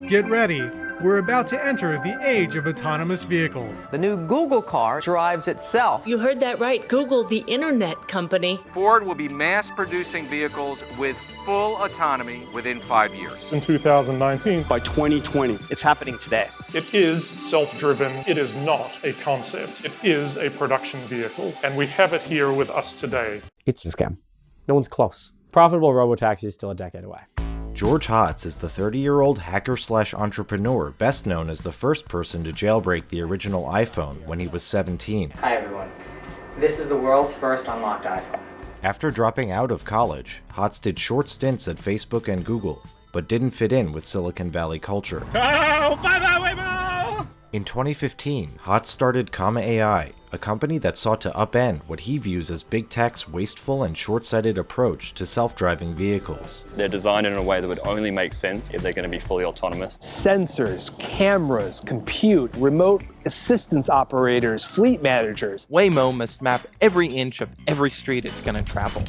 Get ready. We're about to enter the age of autonomous vehicles. The new Google car drives itself. You heard that right. Google, the internet company. Ford will be mass producing vehicles with full autonomy within 5 years. In 2019. By 2020. It's happening today. It is self-driven. It is not a concept. It is a production vehicle. And we have it here with us today. It's a scam. No one's close. Profitable robotaxi is still a decade away. George Hotz is the 30-year-old hacker/entrepreneur best known as the first person to jailbreak the original iPhone when he was 17. Hi everyone. This is the world's first unlocked iPhone. After dropping out of college, Hotz did short stints at Facebook and Google, but didn't fit in with Silicon Valley culture. Oh, bye-bye, Waymo! In 2015, Hotz started Comma.ai, a company that sought to upend what he views as big tech's wasteful and short-sighted approach to self-driving vehicles. They're designed in a way that would only make sense if they're going to be fully autonomous. Sensors, cameras, compute, remote assistance operators, fleet managers. Waymo must map every inch of every street it's going to travel.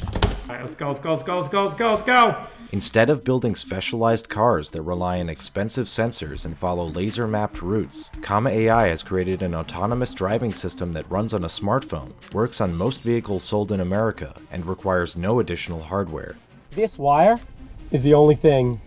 All right, let's go. Instead of building specialized cars that rely on expensive sensors and follow laser-mapped routes, Comma.ai has created an autonomous driving system that runs on a smartphone, works on most vehicles sold in America, and requires no additional hardware. This wire is the only thing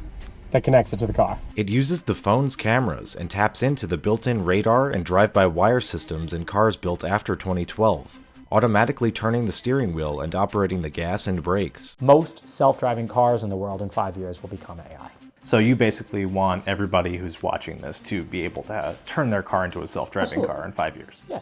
that connects it to the car. It uses the phone's cameras and taps into the built-in radar and drive-by-wire systems in cars built after 2012. Automatically turning the steering wheel and operating the gas and brakes. Most self-driving cars in the world in 5 years will become AI. So you basically want everybody who's watching this to be able to turn their car into a self-driving car in 5 years. Yeah.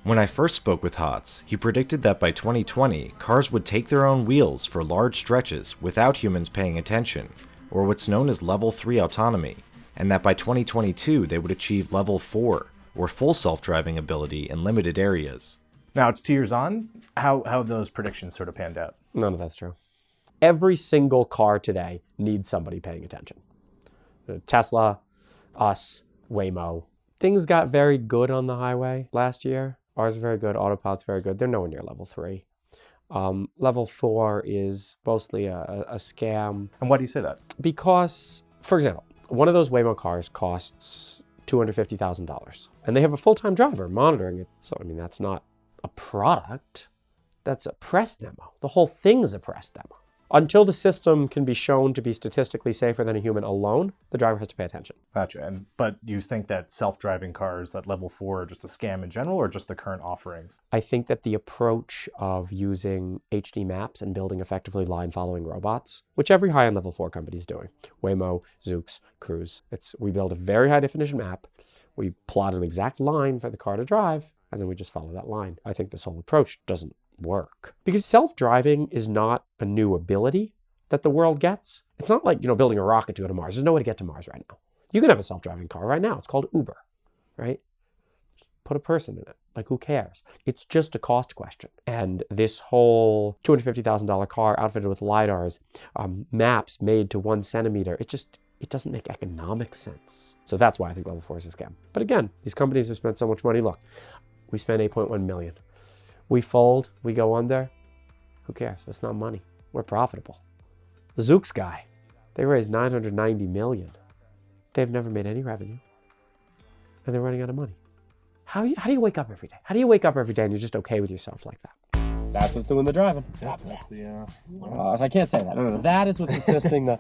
When I first spoke with Hotz, he predicted that by 2020, cars would take their own wheels for large stretches without humans paying attention, or what's known as level 3 autonomy, and that by 2022 they would achieve level 4, or full self-driving ability in limited areas. Now it's 2 years on. How have those predictions sort of panned out? None of that's true. Every single car today needs somebody paying attention. Tesla, us, Waymo. Things got very good on the highway last year. Ours is very good. Autopilot's very good. They're nowhere near level 3. Level 4 is mostly a scam. And why do you say that? Because, for example, one of those Waymo cars costs $250,000. And they have a full-time driver monitoring it. So, I mean, that's not a product, that's a press demo. The whole thing's a press demo. Until the system can be shown to be statistically safer than a human alone, the driver has to pay attention. Gotcha. But you think that self-driving cars at level 4 are just a scam in general, or just the current offerings? I think that the approach of using HD maps and building effectively line-following robots, which every high-end level 4 company is doing, Waymo, Zoox, Cruise, we build a very high-definition map, we plot an exact line for the car to drive, and then we just follow that line. I think this whole approach doesn't work. Because self-driving is not a new ability that the world gets. It's not like, building a rocket to go to Mars. There's no way to get to Mars right now. You can have a self-driving car right now. It's called Uber, right? Just put a person in it. Like, who cares? It's just a cost question. And this whole $250,000 car outfitted with LiDARs, maps made to 1 centimeter, it doesn't make economic sense. So that's why I think level 4 is a scam. But again, these companies have spent so much money. Look, we spent $8.1 million. We fold, we go under. Who cares? It's not money. We're profitable. The Zoox guy, they raised $990 million. They've never made any revenue. And they're running out of money. How do you wake up every day? How do you wake up every day and you're just okay with yourself like that? That's what's doing the driving. Yeah, that's the. I can't say that. No. That is what's assisting the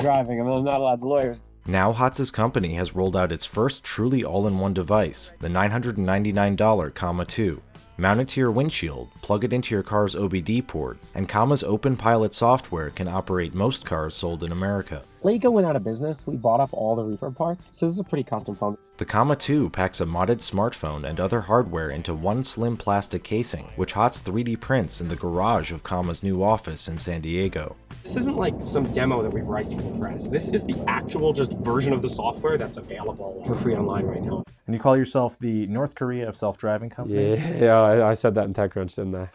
driving. I'm not allowed the lawyers. Now Hotz's company has rolled out its first truly all-in-one device, the $999 Comma 2. Mount it to your windshield, plug it into your car's OBD port, and Comma's open pilot software can operate most cars sold in America. Lego went out of business. We bought up all the refurb parts, so this is a pretty custom phone. The Comma 2 packs a modded smartphone and other hardware into one slim plastic casing, which Hotz 3D prints in the garage of Comma's new office in San Diego. This isn't like some demo that we've written for the press. This is the actual just version of the software that's available for free online right now. And you call yourself the North Korea of self-driving companies? Yeah, I said that in TechCrunch, didn't I?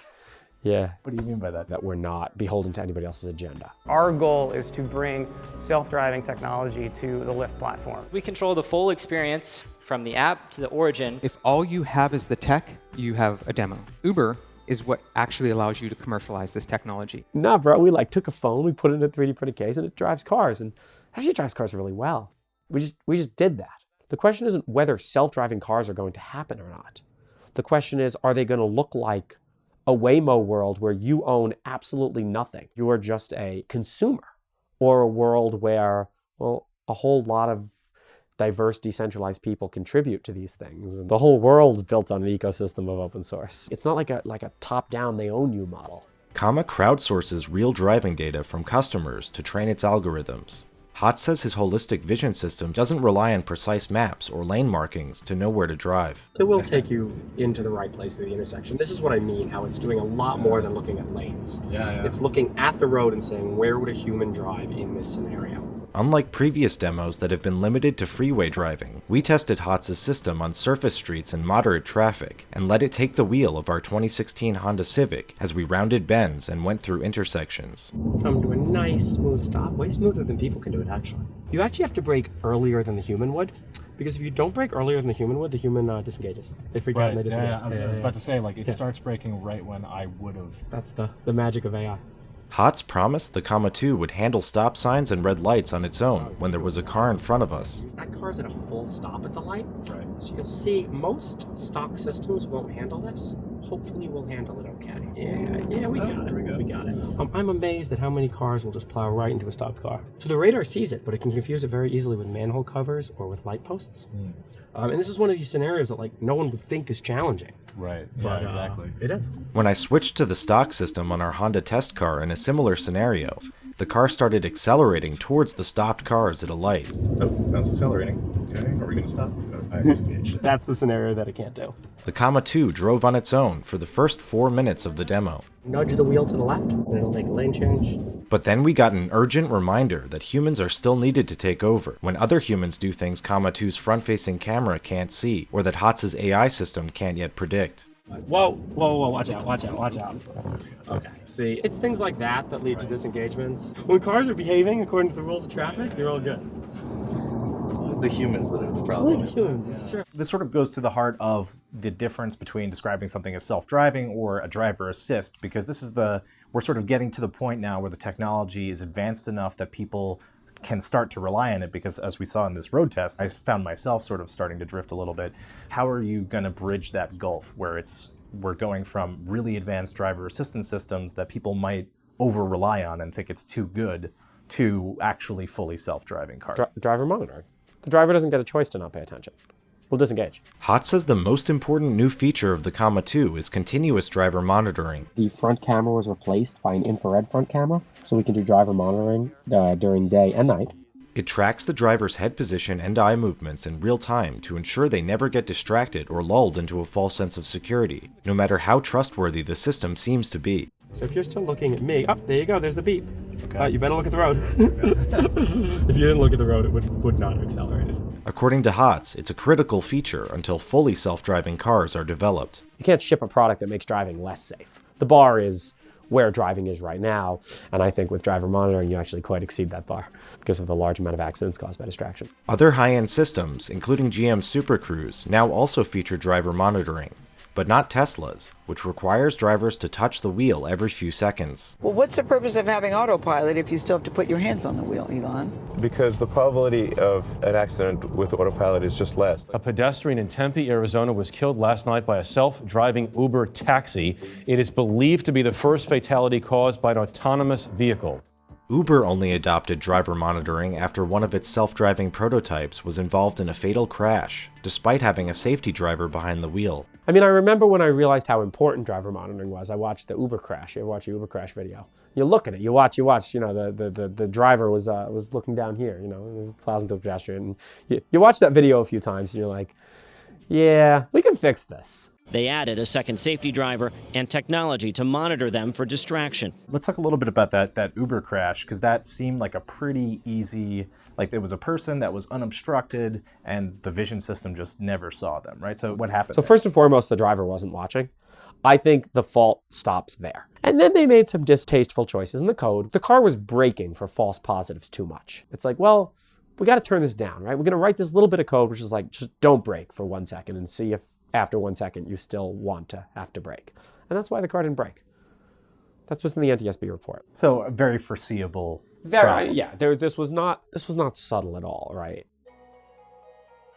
Yeah. What do you mean by that? That we're not beholden to anybody else's agenda. Our goal is to bring self-driving technology to the Lyft platform. We control the full experience from the app to the origin. If all you have is the tech, you have a demo. Uber is what actually allows you to commercialize this technology. Nah, bro, we took a phone, we put it in a 3D printed case, and it drives cars, and actually it drives cars really well. We just did that. The question isn't whether self-driving cars are going to happen or not. The question is, are they going to look like a Waymo world where you own absolutely nothing? You are just a consumer. Or a world where, well, a whole lot of diverse, decentralized people contribute to these things. And the whole world's built on an ecosystem of open source. It's not like a top-down, they own you model. Comma crowdsources real driving data from customers to train its algorithms. Hotz says his holistic vision system doesn't rely on precise maps or lane markings to know where to drive. It will take you into the right place through the intersection. This is what I mean, how it's doing a lot more than looking at lanes. It's looking at the road and saying, where would a human drive in this scenario? Unlike previous demos that have been limited to freeway driving, we tested Hotz's system on surface streets and moderate traffic, and let it take the wheel of our 2016 Honda Civic as we rounded bends and went through intersections. Come to a nice, smooth stop, way smoother than people can do it, actually. You actually have to brake earlier than the human would, because if you don't brake earlier than the human would, the human disengages. They freak out and they disengage. I was about to say, like, it starts braking right when I would have. That's the magic of AI. Hotz promised the Comma 2 would handle stop signs and red lights on its own when there was a car in front of us. That car's at a full stop at the light, so you'll see most stock systems won't handle this. Hopefully we'll handle it okay. Yeah, we got it. We got it. I'm amazed at how many cars will just plow right into a stopped car. So the radar sees it, but it can confuse it very easily with manhole covers or with light posts. And this is one of these scenarios that like no one would think is challenging. Right. But, Yeah, exactly. It is. When I switched to the stock system on our Honda test car in a similar scenario, the car started accelerating towards the stopped cars at a light. Oh, that's accelerating. Okay, are we going to stop? I disengaged. That's the scenario that it can't do. The Comma 2 drove on its own for the first 4 minutes of the demo. Nudge the wheel to the left, and it'll make a lane change. But then we got an urgent reminder that humans are still needed to take over when other humans do things Comma 2's front-facing camera can't see, or that Hotz's AI system can't yet predict. Whoa, watch out. Okay, see, it's things like that that lead to disengagements. When cars are behaving according to the rules of traffic, you're all good. It's always the humans that are the problem. It's always the humans, it's true. This sort of goes to the heart of the difference between describing something as self-driving or a driver assist, because this is we're sort of getting to the point now where the technology is advanced enough that people can start to rely on it, because as we saw in this road test, I found myself sort of starting to drift a little bit. How are you going to bridge that gulf where we're going from really advanced driver assistance systems that people might over-rely on and think it's too good to actually fully self-driving cars? Driver monitoring. The driver doesn't get a choice to not pay attention. We'll disengage. Hotz says the most important new feature of the Comma 2 is continuous driver monitoring. The front camera was replaced by an infrared front camera, so we can do driver monitoring during day and night. It tracks the driver's head position and eye movements in real time to ensure they never get distracted or lulled into a false sense of security, no matter how trustworthy the system seems to be. So if you're still looking at me, there you go, there's the beep. Okay. You better look at the road. If you didn't look at the road, it would not have accelerated. According to Hotz, it's a critical feature until fully self-driving cars are developed. You can't ship a product that makes driving less safe. The bar is where driving is right now, and I think with driver monitoring, you actually quite exceed that bar because of the large amount of accidents caused by distraction. Other high-end systems, including GM's Super Cruise, now also feature driver monitoring, but not Tesla's, which requires drivers to touch the wheel every few seconds. Well, what's the purpose of having autopilot if you still have to put your hands on the wheel, Elon? Because the probability of an accident with autopilot is just less. A pedestrian in Tempe, Arizona was killed last night by a self-driving Uber taxi. It is believed to be the first fatality caused by an autonomous vehicle. Uber only adopted driver monitoring after one of its self-driving prototypes was involved in a fatal crash, despite having a safety driver behind the wheel. I mean, I remember when I realized how important driver monitoring was. I watched the Uber crash. You ever watch the Uber crash video? You look at it, you watch, you know, the driver was looking down here, you know, plows into the pedestrian. You watch that video a few times and you're like, yeah, we can fix this. They added a second safety driver and technology to monitor them for distraction. Let's talk a little bit about that Uber crash, because that seemed like a pretty easy, like there was a person that was unobstructed and the vision system just never saw them, right? So what happened? So first and foremost, the driver wasn't watching. I think the fault stops there. And then they made some distasteful choices in the code. The car was braking for false positives too much. It's like, well, we got to turn this down, right? We're going to write this little bit of code, which is like, just don't brake for 1 second and see if after 1 second you still want to have to brake. And that's why the car didn't brake. That's what's in the NTSB report. So a very foreseeable problem. Yeah, this was not subtle at all, right?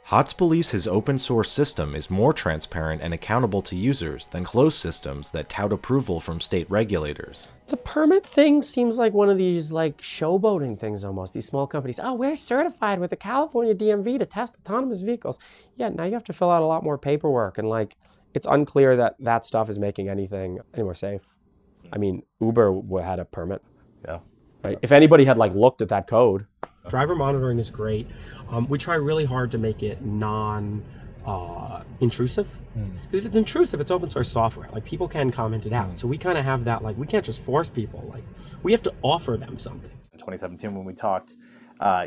Hotz believes his open source system is more transparent and accountable to users than closed systems that tout approval from state regulators. The permit thing seems like one of these like showboating things almost. These small companies, oh, we're certified with the California DMV to test autonomous vehicles. Yeah, now you have to fill out a lot more paperwork, and like it's unclear that that stuff is making anything any more safe. I mean, Uber had a permit. Yeah. Right. If anybody had like looked at that code. Driver monitoring is great. We try really hard to make it non-intrusive. Because if it's intrusive, it's open source software. Like people can comment it out. So we kind of have that, like we can't just force people. Like we have to offer them something. In 2017, when we talked,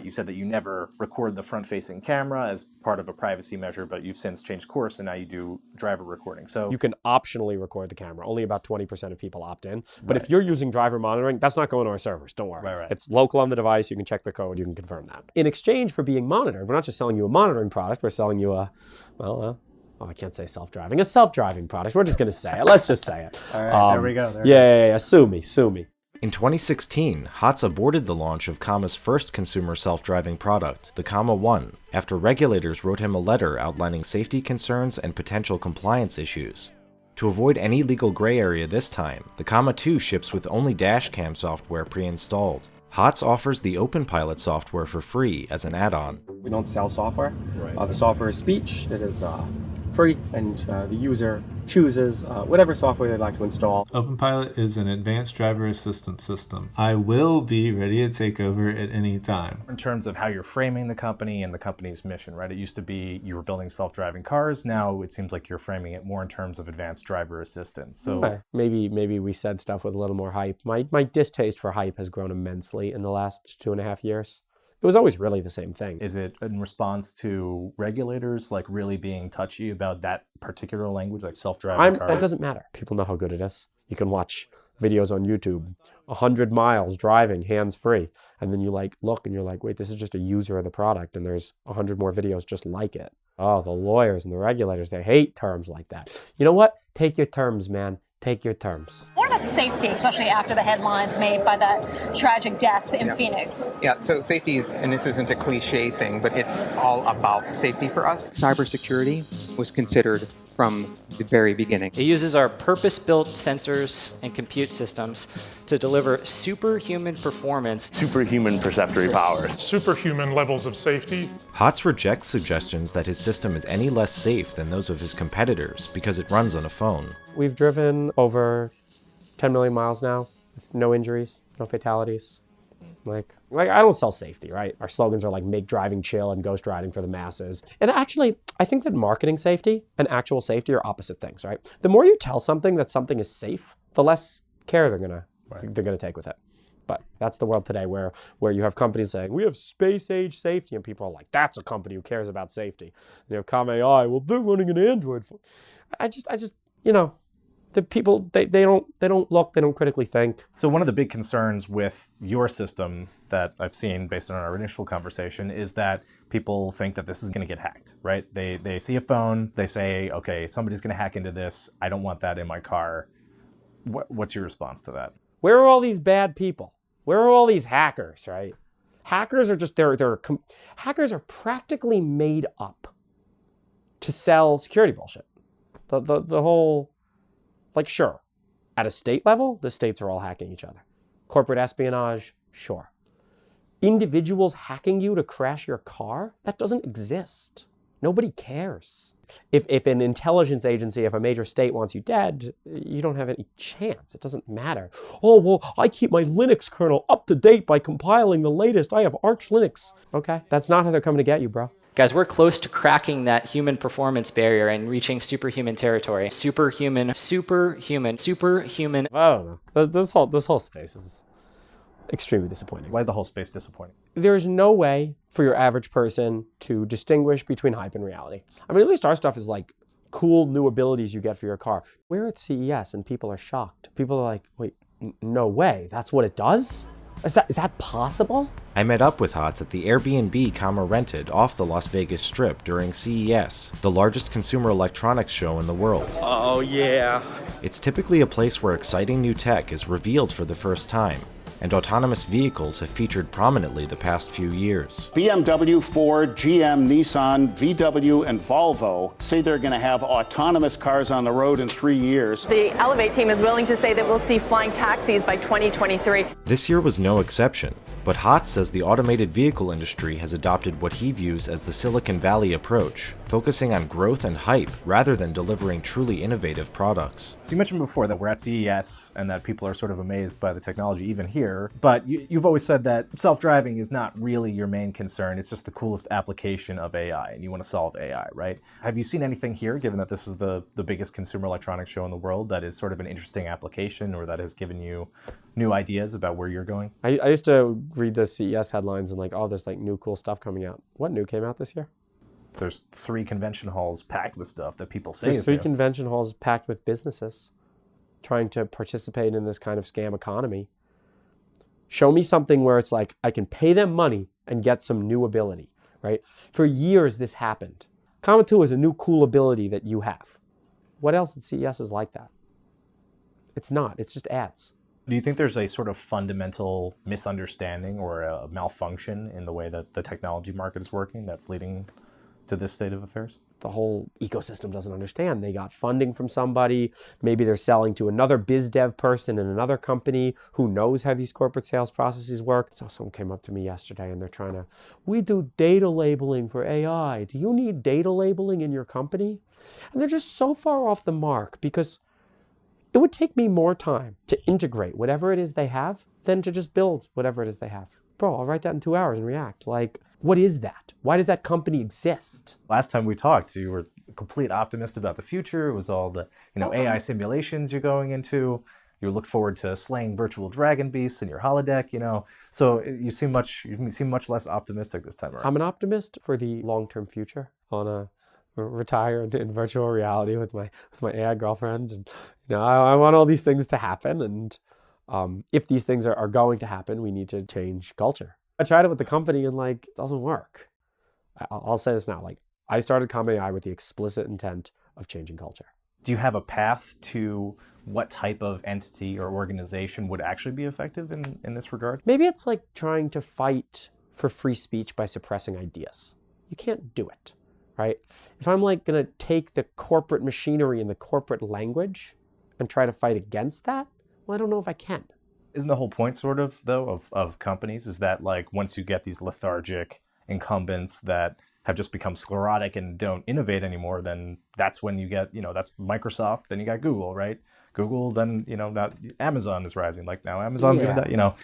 you said that you never record the front-facing camera as part of a privacy measure, but you've since changed course and now you do driver recording. So you can optionally record the camera. Only about 20% of people opt in. But if you're using driver monitoring, that's not going to our servers. Don't worry. Right. It's local on the device. You can check the code. You can confirm that. In exchange for being monitored, we're not just selling you a monitoring product. We're selling you I can't say self-driving. A self-driving product. We're just going to say it. Let's just say it. All right, there we go. Yeah. Sue me. In 2016, Hotz aborted the launch of Comma's first consumer self-driving product, the Comma 1, after regulators wrote him a letter outlining safety concerns and potential compliance issues. To avoid any legal gray area this time, the Comma 2 ships with only dashcam software pre-installed. Hotz offers the OpenPilot software for free as an add-on. We don't sell software. The software is speech. It is free, and the user chooses whatever software they'd like to install. OpenPilot is an advanced driver assistance system. I will be ready to take over at any time. In terms of how you're framing the company and the company's mission, right? It used to be you were building self-driving cars. Now it seems like you're framing it more in terms of advanced driver assistance. So maybe we said stuff with a little more hype. My distaste for hype has grown immensely in the last 2.5 years. It was always really the same thing. Is it in response to regulators like really being touchy about that particular language, like self-driving cars? That doesn't matter. People know how good it is. You can watch videos on YouTube, 100 miles driving hands-free, and then you like look and you're like, wait, this is just a user of the product, and there's 100 more videos just like it. Oh, the lawyers and the regulators, they hate terms like that. You know what? Take your terms, man. Take your terms. What about safety, especially after the headlines made by that tragic death in Phoenix? Yeah, so safety is, and this isn't a cliche thing, but it's all about safety for us. Cybersecurity was considered from the very beginning. It uses our purpose-built sensors and compute systems to deliver superhuman performance, superhuman perceptory powers, superhuman levels of safety. Hotz rejects suggestions that his system is any less safe than those of his competitors because it runs on a phone. We've driven over 10 million miles now, with no injuries, no fatalities. Like I don't sell safety, right? Our slogans are like make driving chill and ghost riding for the masses. And actually, I think that marketing safety and actual safety are opposite things, right? The more you tell something that something is safe, the less care they're gonna take with it. But that's the world today where you have companies saying, we have space age safety, and people are like, that's a company who cares about safety. And you have Comma.ai, well, they're running an Android phone. I just, the people, they don't look, they don't critically think. So one of the big concerns with your system that I've seen based on our initial conversation is that people think that this is going to get hacked, right? They see a phone, they say, okay, somebody's going to hack into this. I don't want that in my car. What's your response to that? Where are all these bad people? Where are all these hackers, right? Hackers are just, hackers are practically made up to sell security bullshit. The whole, like, sure, at a state level, the states are all hacking each other. Corporate espionage, sure. Individuals hacking you to crash your car, that doesn't exist. Nobody cares. If an intelligence agency, if a major state wants you dead, you don't have any chance. It doesn't matter. Oh, well, I keep my Linux kernel up to date by compiling the latest. I have Arch Linux. Okay, that's not how they're coming to get you, bro. Guys, we're close to cracking that human performance barrier and reaching superhuman territory. Superhuman. Oh, this whole space is extremely disappointing. Why the whole space disappointing? There's no way for your average person to distinguish between hype and reality. I mean, at least our stuff is like cool new abilities you get for your car. We're at CES and people are shocked. People are like, wait, no way, that's what it does? Is that possible? I met up with Hotz at the Airbnb Comma rented off the Las Vegas Strip during CES, the largest consumer electronics show in the world. Oh yeah. It's typically a place where exciting new tech is revealed for the first time. and autonomous vehicles have featured prominently the past few years. BMW, Ford, GM, Nissan, VW, and Volvo say they're going to have autonomous cars on the road in 3 years. The Elevate team is willing to say that we'll see flying taxis by 2023. This year was no exception, but Hotz says the automated vehicle industry has adopted what he views as the Silicon Valley approach, focusing on growth and hype rather than delivering truly innovative products. So you mentioned before that we're at CES and that people are sort of amazed by the technology even here, but you've always said that self-driving is not really your main concern, it's just the coolest application of AI, and you want to solve AI, right? Have you seen anything here, given that this is the biggest consumer electronics show in the world, that is sort of an interesting application or that has given you new ideas about where you're going? I used to read the CES headlines and like, oh, there's like new cool stuff coming out. What new came out this year? There's 3 convention halls packed with stuff that people say There's is 3 new. convention halls packed with businesses trying to participate in this kind of scam economy. Show me something where it's like, I can pay them money and get some new ability, right? For years, this happened. Comma 2 is a new cool ability that you have. What else at CES is like that? It's not. It's just ads. Do you think there's a sort of fundamental misunderstanding or a malfunction in the way that the technology market is working that's leading to this state of affairs? The whole ecosystem doesn't understand. They got funding from somebody. Maybe they're selling to another biz dev person in another company who knows how these corporate sales processes work. So someone came up to me yesterday and they're trying to, we do data labeling for AI. Do you need data labeling in your company? And they're just so far off the mark because it would take me more time to integrate whatever it is they have than to just build whatever it is they have. Bro, I'll write that in 2 hours and React. Like, what is that? Why does that company exist? Last time we talked, you were a complete optimist about the future. It was all the AI simulations you're going into. You look forward to slaying virtual dragon beasts in your holodeck, So you seem much less optimistic this time around. I'm an optimist for the long-term future. I want to retire in virtual reality with my AI girlfriend, and I want all these things to happen. And if these things are going to happen, we need to change culture. I tried it with the company and it doesn't work. I'll say this now, I started Comma.ai with the explicit intent of changing culture. Do you have a path to what type of entity or organization would actually be effective in this regard? Maybe it's like trying to fight for free speech by suppressing ideas. You can't do it, right? If I'm going to take the corporate machinery and the corporate language and try to fight against that, well, I don't know if I can. Isn't the whole point sort of, though, of companies is that once you get these lethargic incumbents that have just become sclerotic and don't innovate anymore, then that's when you get, that's Microsoft, then you got Google, right? Google, then, not Amazon is rising, now Amazon's doing that,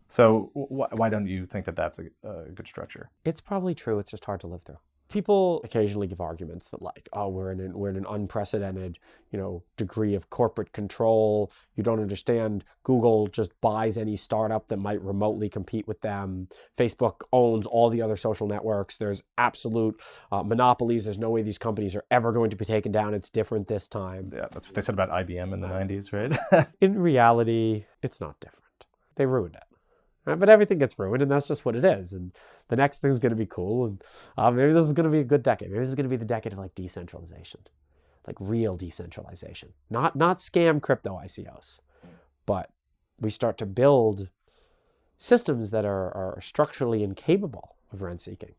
So why don't you think that that's a good structure? It's probably true, it's just hard to live through. People occasionally give arguments that we're in an unprecedented, degree of corporate control. You don't understand. Google just buys any startup that might remotely compete with them. Facebook owns all the other social networks. There's absolute monopolies. There's no way these companies are ever going to be taken down. It's different this time. Yeah, that's what they said about IBM in the 90s, right? In reality, it's not different. They ruined it. Right? But everything gets ruined, and that's just what it is. And the next thing's going to be cool, and maybe this is going to be a good decade. Maybe this is going to be the decade of decentralization, real decentralization. Not scam crypto ICOs, but we start to build systems that are structurally incapable of rent-seeking,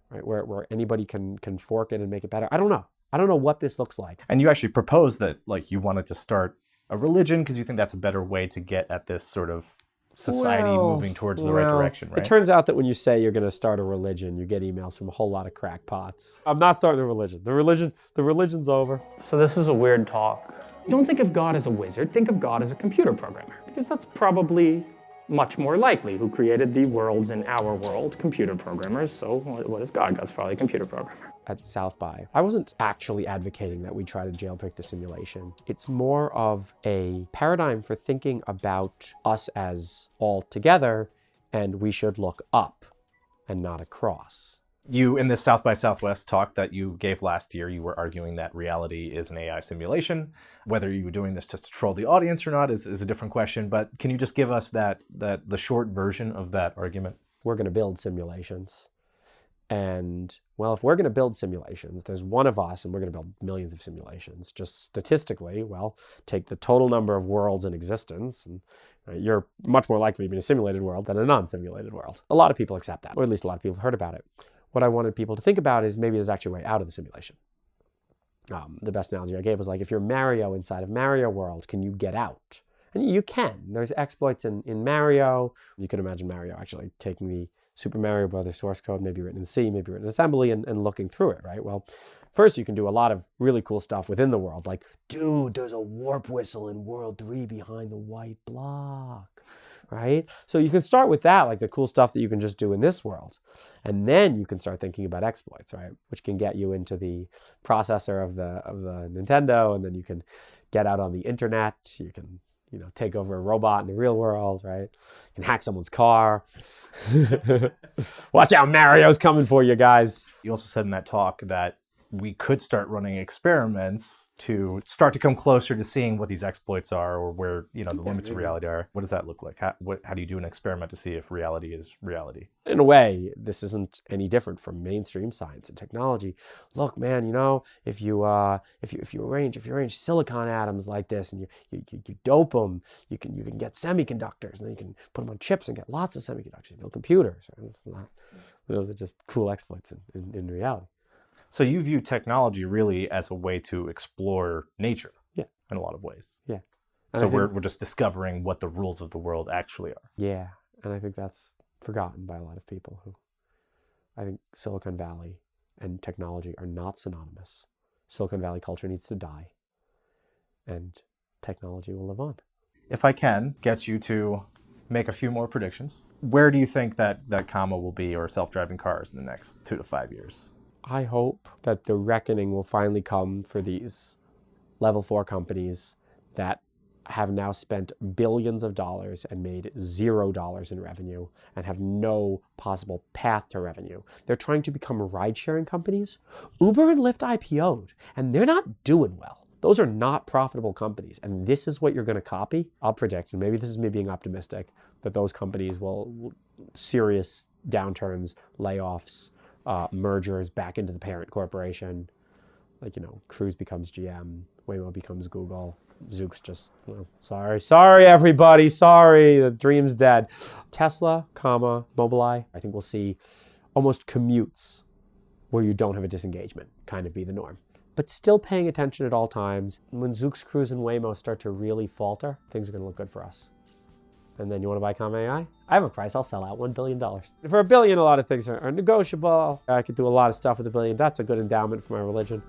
right? Where anybody can fork it and make it better. I don't know. I don't know what this looks like. And you actually proposed that you wanted to start a religion because you think that's a better way to get at this sort of society moving towards the right direction, right? It turns out that when you say you're going to start a religion, you get emails from a whole lot of crackpots. I'm not starting a religion. The religion's over. So this is a weird talk. Don't think of God as a wizard. Think of God as a computer programmer, because that's probably much more likely. Who created the worlds in our world? Computer programmers. So what is God? God's probably a computer programmer. At South by, I wasn't actually advocating that we try to jailbreak the simulation. It's more of a paradigm for thinking about us as all together, and we should look up and not across. You, in this South by Southwest talk that you gave last year, you were arguing that reality is an AI simulation. Whether you were doing this to troll the audience or not is a different question, but can you just give us the short version of that argument? We're going to build simulations. And well, if we're going to build simulations, there's one of us and we're going to build millions of simulations. Just statistically, well, take the total number of worlds in existence, and you're much more likely to be in a simulated world than a non-simulated world. A lot of people accept that, or at least a lot of people have heard about it. What I wanted people to think about is maybe there's actually a way out of the simulation. The best analogy I gave was like, if you're Mario inside of Mario World, can you get out? And you can. There's exploits in Mario. You can imagine Mario actually taking the Super Mario Brothers source code, maybe written in C, maybe written in assembly, and looking through it, right? Well, first you can do a lot of really cool stuff within the world, like, dude, there's a warp whistle in World 3 behind the white block, right? So you can start with that, like the cool stuff that you can just do in this world. And then you can start thinking about exploits, right? Which can get you into the processor of the Nintendo, and then you can get out on the internet. You can, take over a robot in the real world, right? You can hack someone's car. Watch out, Mario's coming for you guys. You also said in that talk that we could start running experiments to start to come closer to seeing what these exploits are, or where the limits of reality are. What does that look like? How do you do an experiment to see if reality is reality? In a way, this isn't any different from mainstream science and technology. Look, man, if you arrange silicon atoms like this and you dope them, you can get semiconductors, and then you can put them on chips and get lots of semiconductors, build computers. Those are just cool exploits in reality. So you view technology really as a way to explore nature, in a lot of ways. Yeah. So we're just discovering what the rules of the world actually are. Yeah, and I think that's forgotten by a lot of people who, I think Silicon Valley and technology are not synonymous. Silicon Valley culture needs to die, and technology will live on. If I can get you to make a few more predictions, where do you think that Comma will be, or self-driving cars, in the next 2 to 5 years? I hope that the reckoning will finally come for these level 4 companies that have now spent billions of dollars and made $0 in revenue and have no possible path to revenue. They're trying to become ride-sharing companies. Uber and Lyft IPO'd, and they're not doing well. Those are not profitable companies, and this is what you're going to copy. I'll predict, and maybe this is me being optimistic, that those companies will serious downturns, layoffs, mergers back into the parent corporation. Like, Cruise becomes GM, Waymo becomes Google, Zoox just, sorry everybody, sorry, the dream's dead. Tesla, Comma, Mobileye, I think we'll see almost commutes where you don't have a disengagement kind of be the norm. But still paying attention at all times. When Zoox, Cruise, and Waymo start to really falter, things are going to look good for us. And then you want to buy Comma.ai? I have a price. I'll sell out $1 billion. For $1 billion, a lot of things are negotiable. I could do a lot of stuff with $1 billion. That's a good endowment for my religion.